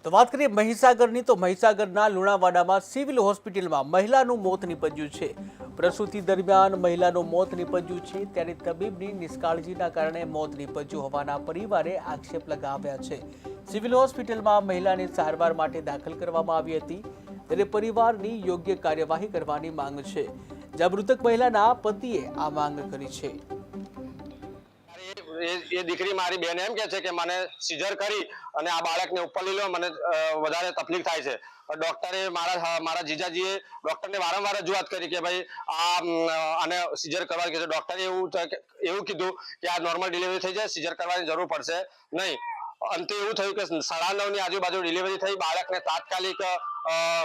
તો વાત કરીએ મહીસાગરની તો મહીસાગરના લુણાવાડામાં સિવિલ હોસ્પિટલમાં મહિલાનું મોત નીપજ્યું છે। પ્રસૂતિ દરમિયાન મહિલાનું મોત નીપજ્યું છે ત્યારે તબીબની નિષ્કાળજીના કારણે મોત નીપજ્યું હોવાના પરિવારે આક્ષેપ લગાવ્યા છે। સિવિલ હોસ્પિટલમાં મહિલાને સારવાર માટે દાખલ કરવામાં આવી હતી ત્યારે પરિવારની યોગ્ય કાર્યવાહી કરવાની માંગ છે, જ્યાં મૃતક મહિલાના પતિએ આ માંગ કરી છે। ये दीकरी मारी बेन एम कहे कि मैंने सीजर करी અને આ બાળકને ઉપર લઈ લો, મને વધારે તકલીફ થાય છે। ડોક્ટરે મારા જીજાજીએ ડોક્ટરને વારંવાર રજૂઆત કરી કે ભાઈ આને સીઝર કરવા કે ડોક્ટરે એવું કીધું કે આ નોર્મલ ડિલિવરી થઈ જાય, સીઝર કરવાની જરૂર પડશે નહીં। અંતે એવું થયું કે 9:30 ની આજુબાજુ ડિલિવરી થઈ। બાળકને તાત્કાલિક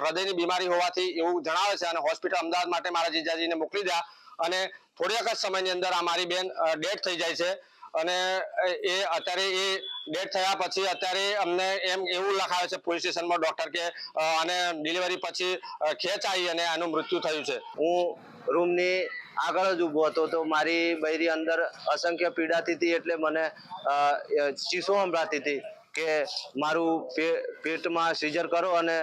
હૃદયની બીમારી હોવાથી એવું જણાવે છે અને હોસ્પિટલ અમદાવાદ માટે મારા જીજાજીને મોકલી દયા અને થોડીક જ સમયની અંદર આ મારી બેન ડેથ થઈ જાય છે। અને એ અત્યારે એ ડેથ થયા પછી અત્યારે અમને એવું લખાવે છે પોલીસ સ્ટેશનમાં ડોક્ટર કે આને ડિલિવરી પછી ખેંચ આવી અને આનું મૃત્યુ થયું છે। હું રૂમની આગળ જ ઊભો હતો તો મારી બૈરી અંદર અસંખ્ય પીડાતી હતી, એટલે મને ચીસો સંભળાતી હતી કે મારું પેટમાં સીઝર કરો અને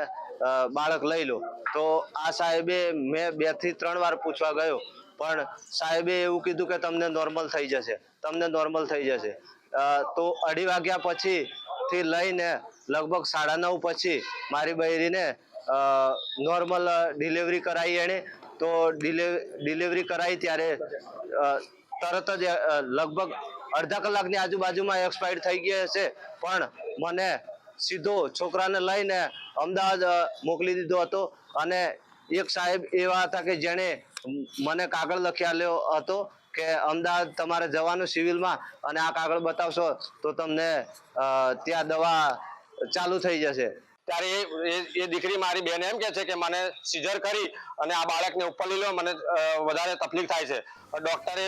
બાળક લઈ લો। તો આ સાહેબે મેં 2 થી 3 વાર પૂછવા ગયો, પણ સાહેબે એવું કીધું કે તમને નોર્મલ થઈ જશે, તમને નોર્મલ થઈ જશે। તો 2:30 વાગ્યા પછી થી લઈને લગભગ 9:30 પછી મારી બૈરીને નોર્મલ ડિલિવરી કરાવી એણે। તો ડિલિવરી કરાવી ત્યારે તરત જ લગભગ અડધા કલાકની આજુબાજુમાં એક્સપાયર થઈ ગયા છે, પણ મને સીધો છોકરાને લઈને અમદાવાદ મોકલી દીધો હતો। અને એક સાહેબ એવા હતા કે જેણે મને કાગળ લખી આપ્યો હતો કે અમદાવાદ તમારે જવાનું સિવિલમાં અને આ કાગળ બતાવશો તો તમને ત્યાં દવા ચાલુ થઈ જશે। ત્યારે એ દીકરી મારી બેન એમ કહે છે કે મને સીઝર કરી અને આ બાળકને ઉપર લઈ લો, મને વધારે તકલીફ થાય છે। ડોક્ટરે